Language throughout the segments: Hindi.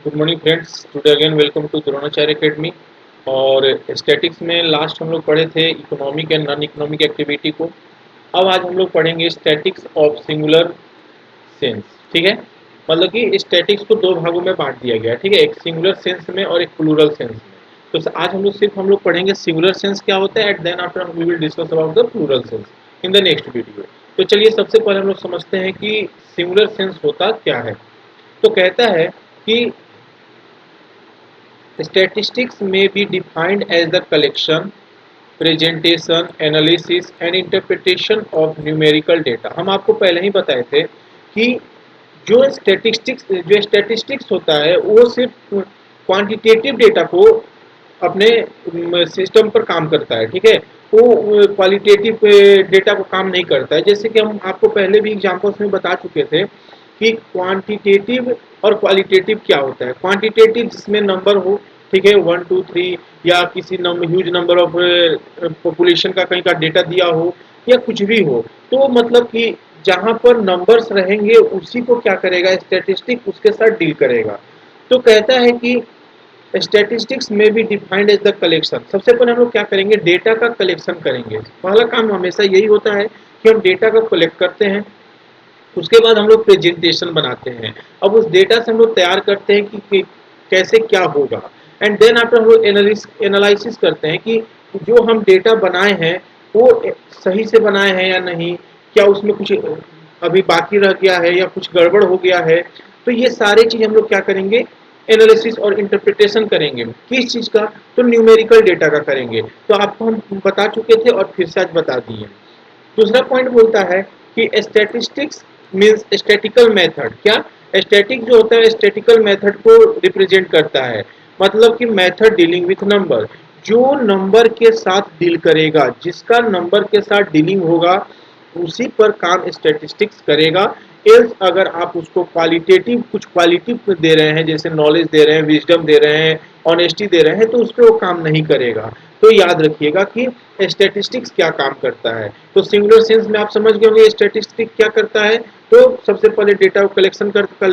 Good morning friends, today again welcome to Dronacharya academy. और स्टैटिक्स में लास्ट हम लोग पढ़े थे economic and non economic activity को। अब आज हम लोग पढ़ेंगे स्टैटिक्स ऑफ सिंगुलर सेंस। ठीक है, मतलब कि स्टैटिक्स को दो भागों में बांट दिया गया है। ठीक है, एक सिंगुलर सेंस में और एक प्लूरल सेंस में। तो आज हम लोग पढ़ेंगे सिंगुलर सेंस क्या होता है, at then after we will discuss about the plural sense in the next video. तो चलिए सबसे पहले हम लोग समझते हैं कि सिंगुलर सेंस होता क्या है। तो कहता है कि statistics may be defined as the collection, presentation, analysis and interpretation of numerical data। हम आपको पहले ही बताए थे कि जो स्टैटिस्टिक्स होता है वो सिर्फ क्वांटिटेटिव डेटा को अपने सिस्टम पर काम करता है। ठीक है, वो क्वालिटेटिव डेटा को काम नहीं करता है। जैसे कि हम आपको पहले भी एग्जांपल्स में बता चुके थे कि क्वांटिटेटिव और क्वालिटेटिव क्या होता है। क्वांटिटेटिव जिसमें नंबर हो, ठीक है, 1 2 3 या किसी ह्यूज नंबर ऑफ पॉपुलेशन का कहीं का डेटा दिया हो या कुछ भी हो, तो मतलब कि जहां पर नंबर्स रहेंगे उसी को क्या करेगा, स्टैटिस्टिक उसके साथ डील करेगा। तो कहता है कि स्टैटिस्टिक्स में भी डिफाइंड एज द कलेक्शन। सबसे पहले हम लोग क्या करेंगे, डेटा का कलेक्शन करेंगे। पहला काम हमेशा यही होता है कि हम डेटा को कलेक्ट करते हैं, उसके बाद हम लोग प्रेजेंटेशन बनाते हैं। अब उस डेटा से हम लोग तैयार करते हैं कि कैसे क्या होगा, एंड देन आफ्टर हम लोग एनालिसिस करते हैं कि जो हम डेटा बनाए हैं वो सही से बनाए हैं या नहीं, क्या उसमें कुछ अभी बाकी रह गया है या कुछ गड़बड़ हो गया है। तो ये सारे चीज हम लोग क्या करेंगे, एनालिसिस और इंटरप्रिटेशन करेंगे। किस चीज का, तो न्यूमेरिकल डेटा का करेंगे। तो आपको हम बता चुके थे और फिर से आज बता दिए। दूसरा पॉइंट बोलता है कि स्टैटिस्टिक्स मींस स्टैटिकल मेथड। क्या, स्टैटिक जो होता है स्टैटिकल मेथड को रिप्रेजेंट करता है। मतलब कि मेथड डीलिंग विथ नंबर, जो नंबर के साथ डील करेगा, जिसका नंबर के साथ डीलिंग होगा उसी पर काम स्टैटिस्टिक्स करेगा। एल्स अगर आप उसको क्वालिटेटिव कुछ क्वालिटिव दे रहे हैं, जैसे नॉलेज दे रहे हैं, विजडम दे रहे हैं, ऑनेस्टी दे रहे हैं, तो उस पर वो काम नहीं करेगा। तो याद रखिएगा कि स्टैटिस्टिक्स क्या काम करता है। तो सिंगुलर सेंस में आप समझ गए होंगे स्टैटिस्टिक क्या करता है। तो सबसे पहले डेटा को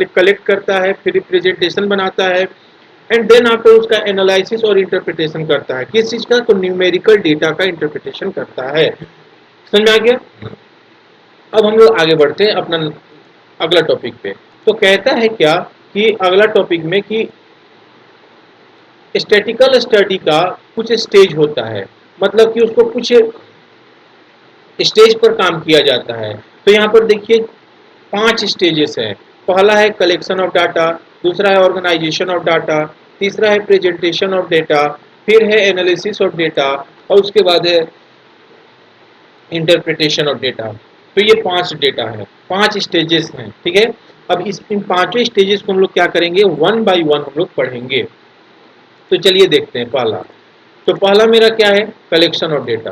कलेक्ट करता है, फिर रिप्रेजेंटेशन बनाता है, एंड देन आफ्टर उसका एनालिसिस और इंटरप्रिटेशन करता है। किस चीज का, तो न्यूमेरिकल डेटा का इंटरप्रिटेशन करता है। समझ में आ गया। अब हम लोग आगे बढ़ते हैं अपना अगला टॉपिक पे। तो कहता है क्या कि अगला टॉपिक में कि स्टैटिकल स्टडी का कुछ स्टेज होता है, मतलब कि उसको कुछ स्टेज पर काम किया जाता है। तो यहाँ पर देखिए 5 स्टेजेस हैं। पहला है कलेक्शन ऑफ डाटा, दूसरा है ऑर्गेनाइजेशन ऑफ डाटा, तीसरा है प्रेजेंटेशन ऑफ डेटा, फिर है एनालिसिस ऑफ डेटा, और उसके बाद है इंटरप्रिटेशन ऑफ डेटा। तो ये 5 डेटा है, 5 स्टेजेस हैं। ठीक है, अब इन पांचों स्टेजेस को हम लोग क्या करेंगे, वन बाय वन हम लोग पढ़ेंगे। तो चलिए देखते हैं पहला। तो पहला मेरा क्या है, कलेक्शन ऑफ डेटा।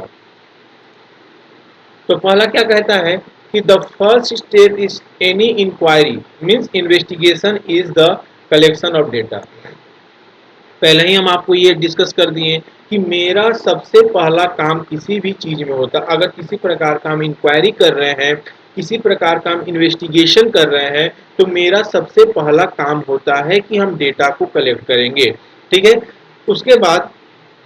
तो पहला क्या कहता है कि the first step is any inquiry means investigation is the collection of data. पहले ही हम आपको ये डिस्कस कर दिए कि मेरा सबसे पहला काम किसी भी चीज में होता, अगर किसी प्रकार का हम इंक्वायरी कर रहे हैं, किसी प्रकार का हम इन्वेस्टिगेशन कर रहे हैं, तो मेरा सबसे पहला काम होता है कि हम डेटा को कलेक्ट करेंगे। ठीक है, उसके बाद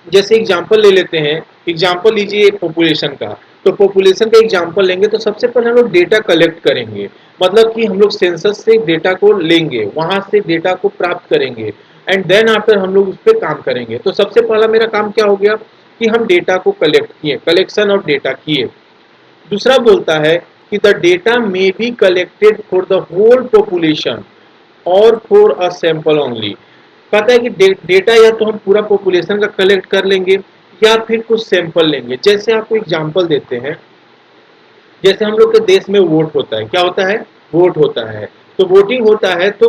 जैसे एग्जांपल ले लेते हैं, एग्जांपल लीजिए पॉपुलेशन का। तो पॉपुलेशन का एग्जांपल लेंगे तो सबसे पहले हम लोग डेटा कलेक्ट करेंगे, मतलब कि हम लोग सेंसस से डेटा को लेंगे, वहां से डेटा को प्राप्त करेंगे, एंड देन आफ्टर हम लोग उस पर काम करेंगे। तो सबसे पहला मेरा काम क्या हो गया कि हम डेटा को कलेक्ट किए, कलेक्शन ऑफ डेटा किए। दूसरा बोलता है कि the data may be collected for the whole population और फॉर अ सैंपल ओनली। कहता है कि डेटा या तो हम पूरा पॉपुलेशन का कलेक्ट कर लेंगे या फिर कुछ सैंपल लेंगे। जैसे आपको एग्जांपल देते हैं, जैसे हम लोग के देश में वोट होता है, क्या होता है, वोट होता है। तो वोटिंग होता है, तो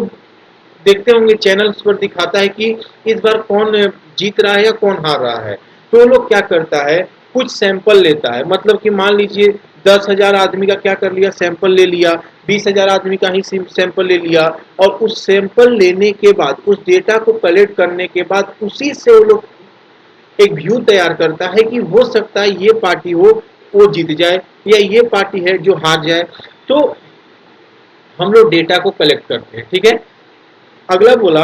देखते होंगे चैनल्स पर दिखाता है कि इस बार कौन जीत रहा है या कौन हार रहा है। तो वो लोग क्या करता है, कुछ सैंपल लेता है, मतलब कि मान लीजिए 10,000 आदमी का क्या कर लिया, सैंपल ले लिया, 20,000 आदमी का ही सैंपल ले लिया, और उस सैंपल लेने के बाद, उस डेटा को कलेक्ट करने के बाद उसी से वो लोग एक व्यू तैयार करता है कि हो सकता है ये पार्टी हो वो जीत जाए, या ये पार्टी है जो हार जाए। तो हम लोग डेटा को कलेक्ट करते हैं। ठीक है, अगला बोला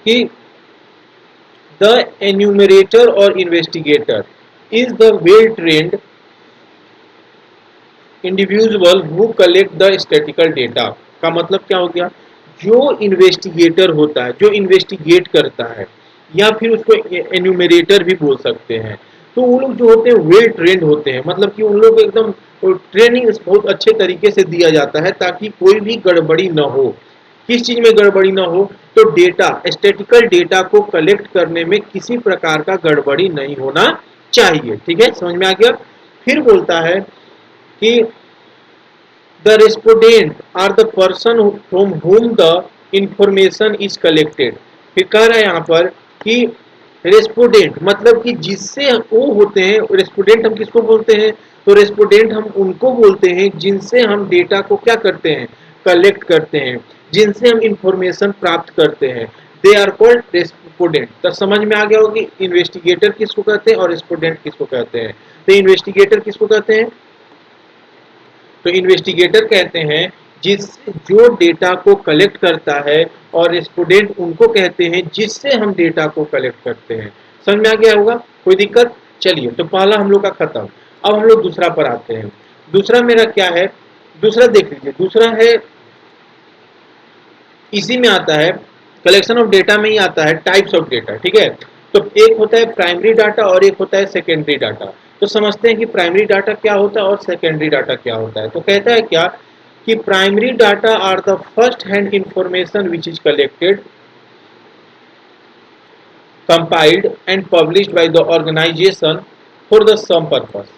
कि द एन्यूमरेटर और investigator is the well trained individual who collect the statistical data. का मतलब क्या हो गया, जो इन्वेस्टिगेटर होता है, जो इन्वेस्टिगेट करता है, या फिर उसको एन्यूमरेटर भी बोल सकते हैं, तो वो लोग जो होते हैं वेल ट्रेंड होते हैं, मतलब कि उन लोग एकदम ट्रेनिंग बहुत अच्छे तरीके से दिया जाता है ताकि कोई भी गड़बड़ी ना हो। किस चीज में गड़बड़ी ना हो, तो डेटा, स्टैटिकल डेटा को कलेक्ट करने में किसी प्रकार का गड़बड़ी नहीं होना चाहिए। ठीक है, समझ में आ गया। फिर बोलता है कि the respondent are the person from whom the information is collected। फिर कह रहा है यहाँ पर कि रेस्पोडेंट मतलब कि जिससे वो होते हैं, रेस्पोडेंट हम किसको बोलते हैं, तो रेस्पोडेंट हम उनको बोलते हैं जिनसे हम डेटा को क्या करते हैं, कलेक्ट करते हैं, जिनसे हम इंफॉर्मेशन प्राप्त करते हैं, दे आर कॉल्ड रेस्पोडेंट। तो समझ में आ गया होगा कि इन्वेस्टिगेटर किसको कहते हैं और रेस्पोडेंट किसको कहते हैं। तो इन्वेस्टिगेटर किसको कहते हैं, तो इन्वेस्टिगेटर कहते हैं जिस जो डेटा को कलेक्ट करता है, और रेस्पोंडेंट उनको कहते हैं जिससे हम डेटा को कलेक्ट करते हैं। समझ में आ गया होगा, कोई दिक्कत। चलिए, तो पहला हम लोग का खत्म। अब हम लोग दूसरा पर आते हैं। दूसरा मेरा क्या है, दूसरा देख लीजिए, दूसरा है इसी में आता है, कलेक्शन ऑफ डेटा में ही आता है टाइप्स ऑफ डेटा। ठीक है, तो एक होता है प्राइमरी डाटा और एक होता है सेकेंडरी डाटा। तो समझते हैं कि प्राइमरी डाटा क्या होता है और सेकेंडरी डाटा क्या होता है। तो कहता है क्या कि primary data are the first hand information which is collected, compiled and published by the organization for the some purpose.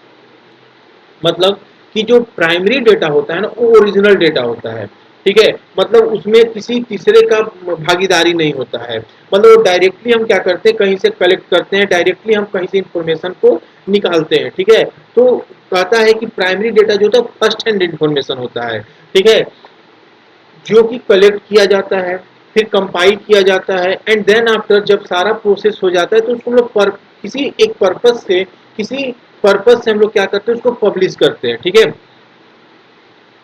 मतलब कि जो प्राइमरी डेटा होता है ना, वो ओरिजिनल डेटा होता है। ठीक है, मतलब उसमें किसी तीसरे का भागीदारी नहीं होता है, मतलब डायरेक्टली हम क्या करते हैं, कहीं से कलेक्ट करते हैं, डायरेक्टली हम कहीं से इंफॉर्मेशन को निकालते हैं। ठीक है, तो कहता है कि प्राइमरी डेटा जो होता है फर्स्ट हैंड इंफॉर्मेशन होता है। ठीक है, जो कि कलेक्ट किया जाता है, फिर कंपाइल किया जाता है, एंड देन आफ्टर जब सारा प्रोसेस हो जाता है तो उसको हम लोग किसी एक पर्पस से, किसी पर्पस से हम लोग क्या करते हैं, उसको पब्लिश करते हैं। ठीक है,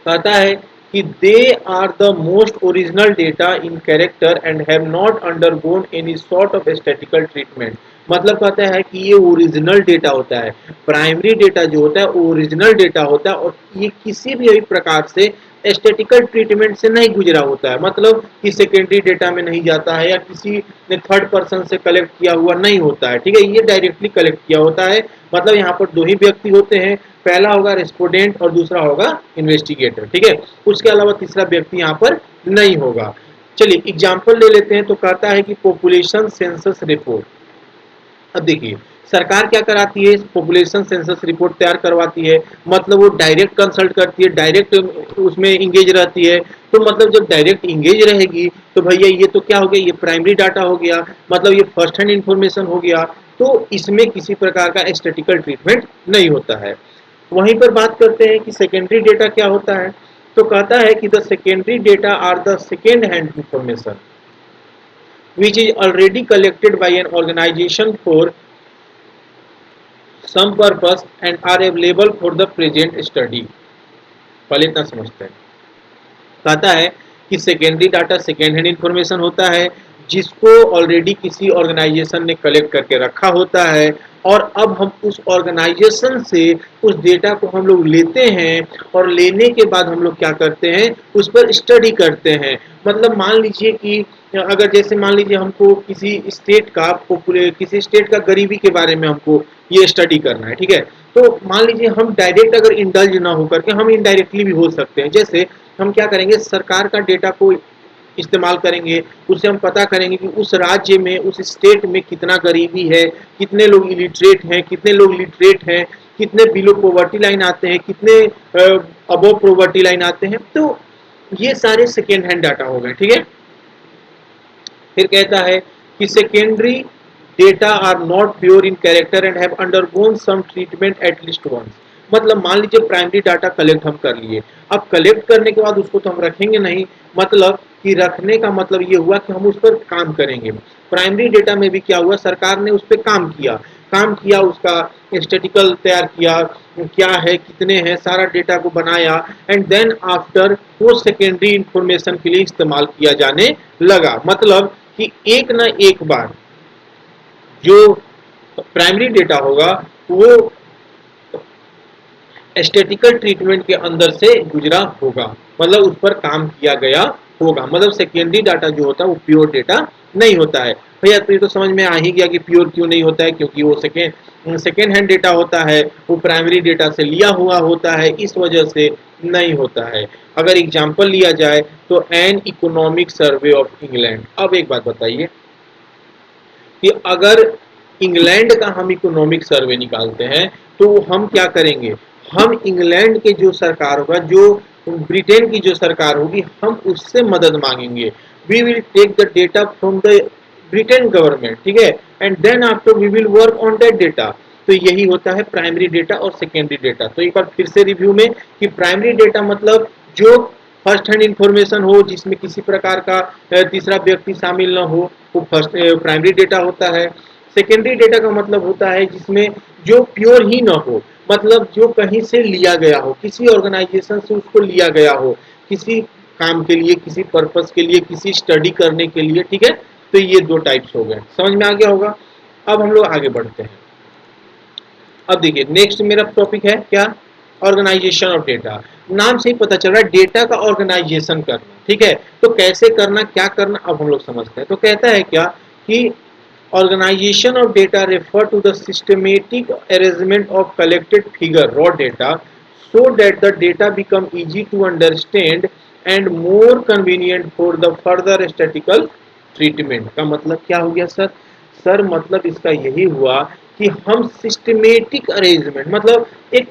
कहता है कि they are the most original data in character and have not undergone any sort of statistical treatment. मतलब कहता है कि ये ओरिजिनल डेटा होता है, प्राइमरी डेटा जो होता है ओरिजिनल डेटा होता है, और ये किसी भी प्रकार से स्टैटिकल ट्रीटमेंट से नहीं गुजरा होता है, मतलब कि सेकेंडरी डेटा में नहीं जाता है या किसी ने थर्ड पर्सन से कलेक्ट किया हुआ नहीं होता है। ठीक है, ये डायरेक्टली कलेक्ट किया होता है। मतलब यहाँ पर दो ही व्यक्ति होते हैं, पहला होगा रेस्पोंडेंट और दूसरा होगा इन्वेस्टिगेटर। ठीक है, उसके अलावा तीसरा व्यक्ति यहाँ पर नहीं होगा। चलिए एग्जाम्पल ले लेते हैं। तो कहता है कि पॉपुलेशन सेंसस रिपोर्ट। अब देखिए, सरकार क्या कराती है, पॉपुलेशन सेंसस रिपोर्ट तैयार करवाती है, मतलब वो डायरेक्ट कंसल्ट करती है, डायरेक्ट उसमें इंगेज रहती है। तो मतलब जब डायरेक्ट इंगेज रहेगी तो भैया ये तो क्या हो गया, ये प्राइमरी डाटा हो गया, मतलब ये फर्स्ट हैंड इंफॉर्मेशन हो गया, तो इसमें किसी प्रकार का स्टैटिकल ट्रीटमेंट नहीं होता है। वहीं पर बात करते हैं कि सेकेंडरी डेटा क्या होता है। तो कहता है कि the secondary data are the second hand information which is already collected by an organization for some purpose and are available for the present study। पहले इतना समझते हैं। कहता है कि secondary data second hand information होता है जिसको ऑलरेडी किसी ऑर्गेनाइजेशन ने कलेक्ट करके रखा होता है, और अब हम उस ऑर्गेनाइजेशन से उस डेटा को हम लोग लेते हैं, और लेने के बाद हम लोग क्या करते हैं, उस पर स्टडी करते हैं। मतलब मान लीजिए कि अगर जैसे मान लीजिए हमको किसी स्टेट का किसी स्टेट का गरीबी के बारे में हमको ये स्टडी करना है। ठीक है, तो मान लीजिए हम डायरेक्ट अगर इंडल्ज ना होकर के हम इनडायरेक्टली भी हो सकते हैं। जैसे हम क्या करेंगे, सरकार का डेटा को इस्तेमाल करेंगे, उससे हम पता करेंगे कि उस राज्य में, उस स्टेट में कितना गरीबी है, कितने लोग इलिटरेट हैं, कितने लोग लिटरेट हैं, कितने बिलो पॉवर्टी लाइन आते हैं, कितने अबव पॉवर्टी लाइन आते हैं। तो ये सारे सेकेंड हैंड डाटा हो गए। ठीक है, फिर कहता है कि secondary data are not pure in character and have undergone some treatment at least once. मतलब मान लीजिए प्राइमरी डाटा कलेक्ट हम कर लिए, अब कलेक्ट करने के बाद उसको तो हम रखेंगे नहीं, मतलब कि रखने का मतलब ये हुआ कि हम उस पर काम करेंगे। प्राइमरी डेटा में भी क्या हुआ, सरकार ने उस पर काम किया, उसका स्टैटिकल तैयार किया, क्या है, कितने हैं, सारा डेटा को बनाया, एंड देन आफ्टर वो सेकेंडरी इंफॉर्मेशन के लिए इस्तेमाल किया जाने लगा। मतलब कि एक ना एक बार जो प्राइमरी डेटा होगा वो एस्थेटिकल ट्रीटमेंट के अंदर से गुजरा होगा, मतलब उस पर काम किया गया होगा। मतलब सेकेंडरी डाटा जो होता है वो प्योर डेटा नहीं होता है। भैया तो ये तो समझ में आ ही गया कि प्योर क्यों नहीं होता है, क्योंकि वो सेकेंड हैंड डेटा होता है, वो प्राइमरी डेटा से लिया हुआ होता है, इस वजह से नहीं होता है। अगर एग्जाम्पल लिया जाए तो an economic survey of England. अब एक बात बताइए कि अगर इंग्लैंड का हम इकोनॉमिक सर्वे निकालते हैं तो हम क्या करेंगे, हम इंग्लैंड के जो सरकार होगा, जो ब्रिटेन की जो सरकार होगी, हम उससे मदद मांगेंगे। We will take the data from the Britain government, ठीक है, and then after we will work on that data. तो यही होता है प्राइमरी डेटा और सेकेंडरी डेटा। तो एक बार फिर से रिव्यू में कि प्राइमरी डेटा मतलब जो फर्स्ट हैंड इंफॉर्मेशन हो, जिसमें किसी प्रकार का तीसरा व्यक्ति शामिल न हो, वो फर्स्ट प्राइमरी डेटा होता है। सेकेंडरी डेटा का मतलब होता है जिसमें जो प्योर ही ना हो, मतलब जो कहीं से लिया गया हो, किसी ऑर्गेनाइजेशन से उसको लिया गया हो, किसी काम के लिए, किसी पर्पस के लिए, किसी स्टडी करने के लिए, ठीक है। तो ये दो टाइप्स हो गए, समझ में आ गया होगा। अब हम लोग आगे बढ़ते हैं। अब देखिए नेक्स्ट मेरा टॉपिक है क्या, ऑर्गेनाइजेशन ऑफ डेटा। नाम से ही पता चल रहा है डेटा का ऑर्गेनाइजेशन करना, ठीक है। तो कैसे करना, क्या करना, अब हम लोग समझते हैं। तो कहता है क्या कि organization of data refer to the systematic arrangement of collected figure raw data so that the data become easy to understand and more convenient for the further statistical treatment। का मतलब क्या हो गया सर? सर मतलब इसका यही हुआ कि हम सिस्टमेटिक अरेंजमेंट, मतलब एक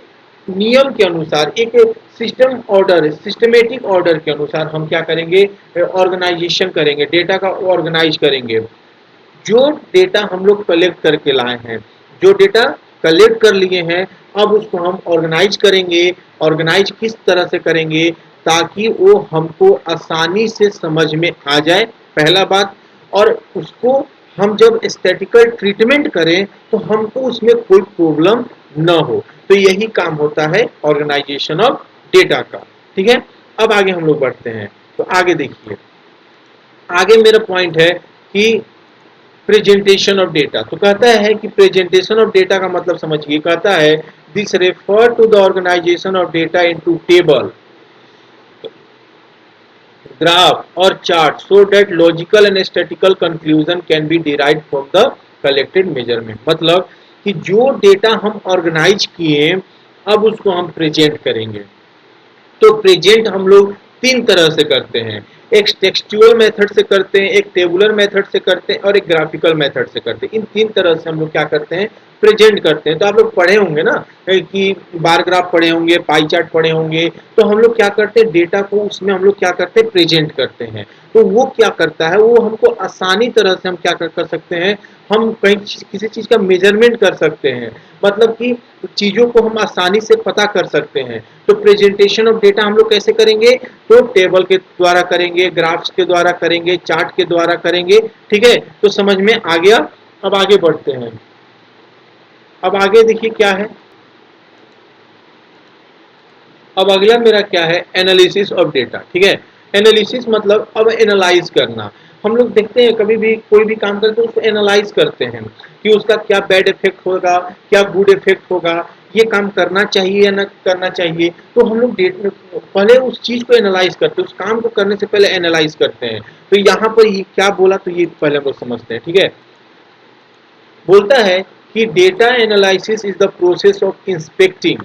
नियम के अनुसार, एक सिस्टम ऑर्डर, सिस्टमेटिक ऑर्डर के अनुसार हम क्या करेंगे, ऑर्गेनाइजेशन करेंगे, डेटा का ऑर्गेनाइज करेंगे। जो डेटा हम लोग कलेक्ट करके लाए हैं, जो डेटा कलेक्ट कर लिए हैं, अब उसको हम ऑर्गेनाइज करेंगे। ऑर्गेनाइज किस तरह से करेंगे, ताकि वो हमको आसानी से समझ में आ जाए, पहला बात। और उसको हम जब एस्थेटिकल ट्रीटमेंट करें तो हमको उसमें कोई प्रॉब्लम न हो। तो यही काम होता है ऑर्गेनाइजेशन ऑफ डेटा का, ठीक है। अब आगे हम लोग बढ़ते हैं। तो आगे देखिए, आगे मेरा पॉइंट है कि प्रेजेंटेशन ऑफ डेटा। तो कहता है कि प्रेजेंटेशन ऑफ डेटा का मतलब समझिए, कहता है this refer to the organisation of data into table, graph और chart so that logical and statical conclusion can be derived from the collected measurement. मतलब कि जो डेटा हम ऑर्गेनाइज किए, अब उसको हम प्रेजेंट करेंगे। तो प्रेजेंट हम लोग तीन तरह से करते हैं, एक टेक्सचुअल मेथड से करते हैं, एक टेबुलर मेथड से करते हैं, और एक ग्राफिकल मेथड से करते हैं। इन तीन तरह से हम लोग क्या करते हैं, प्रेजेंट करते हैं। तो आप लोग पढ़े होंगे ना कि बार ग्राफ पढ़े होंगे, पाई चार्ट पढ़े होंगे। तो हम लोग क्या करते हैं, डेटा को उसमें हम लोग क्या करते हैं, प्रेजेंट करते हैं। तो वो क्या करता है, वो हमको आसानी तरह से हम क्या कर सकते हैं, हम कहीं किसी चीज का मेजरमेंट कर सकते हैं, मतलब कि चीजों को हम आसानी से पता कर सकते हैं। तो प्रेजेंटेशन ऑफ डेटा हम लोग कैसे करेंगे, तो टेबल के द्वारा करेंगे, ग्राफ्स के द्वारा करेंगे, चार्ट के द्वारा करेंगे, ठीक है। तो समझ में आ गया। अब आगे बढ़ते हैं। अब आगे देखिए क्या है, अब अगला मेरा क्या है, एनालिसिस ऑफ डेटा, ठीक है। एनालिसिस मतलब अब एनालाइज करना। हम लोग देखते हैं कभी भी कोई भी काम करते हैं उसको एनालाइज करते हैं कि उसका क्या बैड इफेक्ट होगा, क्या गुड इफेक्ट होगा, ये काम करना चाहिए या ना करना चाहिए। तो हम लोग पहले उस चीज को एनालाइज करते हैं, उस काम को करने से पहले एनालाइज करते हैं। तो यहाँ पर ये क्या बोला, तो ये पहले हम लोग समझते हैं, ठीक है। बोलता है कि data analysis is the process of inspecting,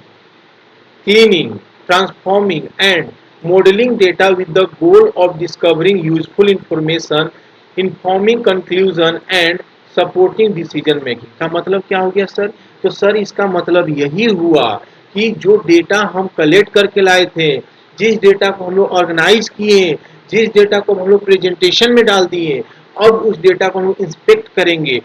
cleaning, transforming, and modeling data with the goal of discovering useful information, informing conclusion and supporting decision making। का मतलब क्या हो गया सर? तो सर इसका मतलब यही हुआ कि जो डेटा हम कलेक्ट करके लाए थे, जिस डेटा को हम लोग ऑर्गेनाइज किए, जिस डेटा को हम लोग प्रेजेंटेशन में डाल दिए, अब उस डेटा को हम लोग इंस्पेक्ट करेंगे,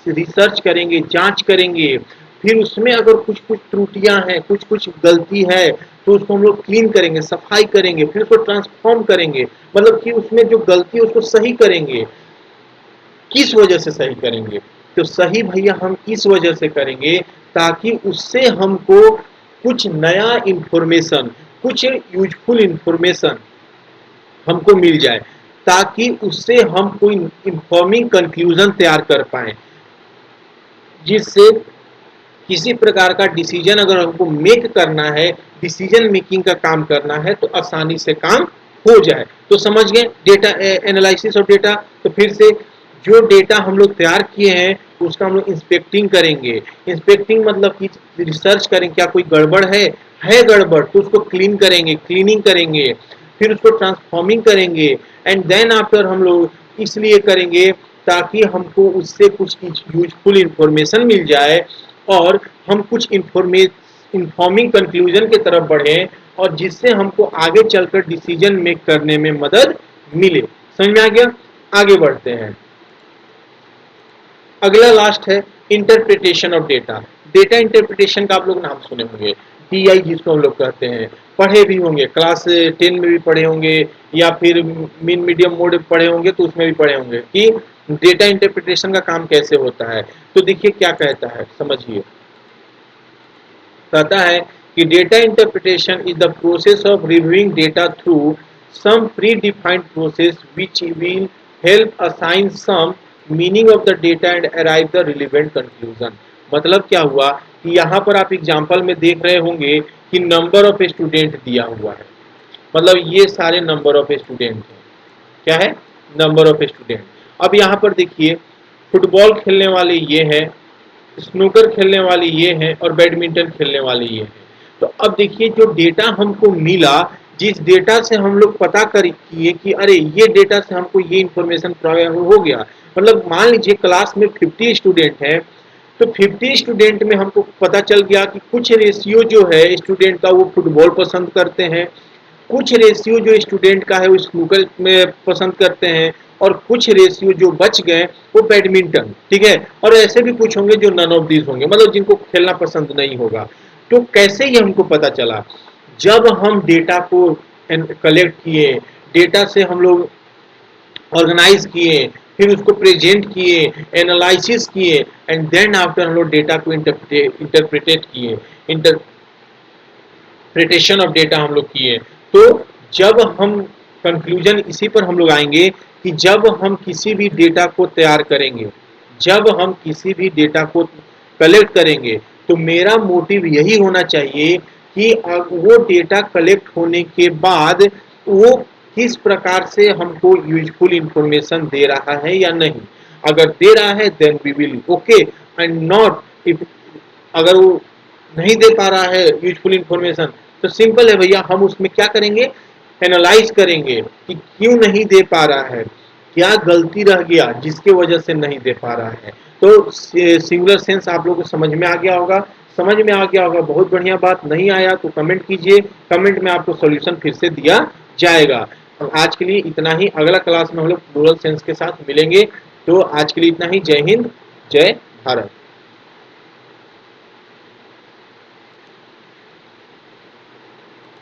रिसर्च करेंगे, जांच करेंगे। फिर उसमें अगर कुछ कुछ त्रुटियां हैं, कुछ कुछ गलती है, तो उसको हम लोग क्लीन करेंगे, सफाई करेंगे, फिर उसको ट्रांसफॉर्म करेंगे, मतलब कि उसमें जो गलती है उसको सही करेंगे। किस वजह से सही करेंगे, तो सही भैया हम इस वजह से करेंगे ताकि उससे हमको कुछ नया इंफॉर्मेशन, कुछ यूजफुल इंफॉर्मेशन हमको मिल जाए। ताकि उससे हम कोई इंफॉर्मिंग कंक्लूजन तैयार कर पाए, जिससे किसी प्रकार का डिसीजन अगर हमको मेक करना है, डिसीजन मेकिंग का काम करना है, तो आसानी से काम हो जाए। तो समझ गए डेटा एनालिसिस ऑफ डेटा। तो फिर से जो डेटा हम लोग तैयार किए हैं उसका हम लोग इंस्पेक्टिंग करेंगे। इंस्पेक्टिंग मतलब कि रिसर्च करेंगे, क्या कोई गड़बड़ है गड़बड़ तो उसको क्लीन करेंगे, क्लीनिंग करेंगे, फिर उसको ट्रांसफॉर्मिंग करेंगे, एंड देन आफ्टर हम लोग इसलिए करेंगे ताकि हमको उससे कुछ यूजफुल इंफॉर्मेशन मिल जाए और हम कुछ इंफॉर्मिंग कंक्लूजन की तरफ बढ़े, और जिससे हमको आगे चलकर डिसीजन मेक करने में मदद मिले। समझ में आ गया? आगे बढ़ते हैं। अगला लास्ट है interpretation of data. Data interpretation का आप लोग नाम सुने होंगे, डीआई जिसको हम लोग कहते हैं, पढ़े भी होंगे, क्लास 10 में भी पढ़े होंगे, या फिर मिन मीडियम मोड पढ़े होंगे तो उसमें भी पढ़े होंगे कि डेटा इंटरप्रिटेशन का काम कैसे होता है। तो देखिए क्या कहता है, समझिए। कहता है कि data interpretation is the process of reviewing data through some predefined process which will help assign some meaning of the data and arrive the relevant conclusion। मतलब क्या हुआ कि यहाँ पर आप एग्जाम्पल में देख रहे होंगे कि नंबर ऑफ स्टूडेंट दिया हुआ है, मतलब ये सारे नंबर ऑफ स्टूडेंट हैं। क्या है? Number of student. अब यहाँ पर देखिए, फुटबॉल खेलने वाले ये हैं, स्नूकर खेलने वाले ये हैं, और बैडमिंटन खेलने वाले ये हैं। तो अब देखिए जो डेटा हमको मिला, जिस डेटा से हम लोग पता कर किए कि अरे ये डेटा से हमको ये इंफॉर्मेशन हो गया, मतलब मान लीजिए क्लास में 50 स्टूडेंट हैं, तो 50 स्टूडेंट में हमको पता चल गया कि कुछ रेशियो जो है स्टूडेंट का वो फुटबॉल पसंद करते हैं, कुछ रेशियो जो स्टूडेंट का है वो स्नूकर में पसंद करते हैं, और कुछ रेशियो जो बच गए वो बैडमिंटन, ठीक है, और ऐसे भी कुछ होंगे जो नन ऑफ दीज होंगे, मतलब जिनको खेलना पसंद नहीं होगा। तो कैसे ये हमको पता चला? जब हम डेटा को कलेक्ट किए, डेटा से हम लोग ऑर्गेनाइज किए, फिर उसको प्रेजेंट किए, एनालिसिस किए, एंड देन आफ्टर हम लोग डेटा को इंटरप्रेटेट किए, इंटरप्रिटेशन ऑफ डेटा हम लोग किए। तो जब हम कंक्लूजन इसी पर हम लोग आएंगे कि जब हम किसी भी डेटा को तैयार करेंगे, जब हम किसी भी डेटा को कलेक्ट करेंगे, तो मेरा मोटिव यही होना चाहिए कि वो डेटा कलेक्ट होने के बाद वो किस प्रकार से हमको यूजफुल इंफॉर्मेशन दे रहा है या नहीं। अगर दे रहा है then we will okay, and not if अगर वो नहीं दे पा रहा है यूजफुल इंफॉर्मेशन, तो सिंपल है भैया, हम उसमें क्या करेंगे, एनालाइज करेंगे कि क्यों नहीं दे पा रहा है, क्या गलती रह गया जिसके वजह से नहीं दे पा रहा है। तो सिंगुलर सेंस आप लोगों को समझ में आ गया होगा। समझ में आ गया होगा, बहुत बढ़िया बात। नहीं आया तो कमेंट कीजिए, कमेंट में आपको सॉल्यूशन फिर से दिया जाएगा। आज के लिए इतना ही, अगला क्लास में हम लोग प्लूरल सेंस के साथ मिलेंगे। तो आज के लिए इतना ही। जय हिंद, जय भारत।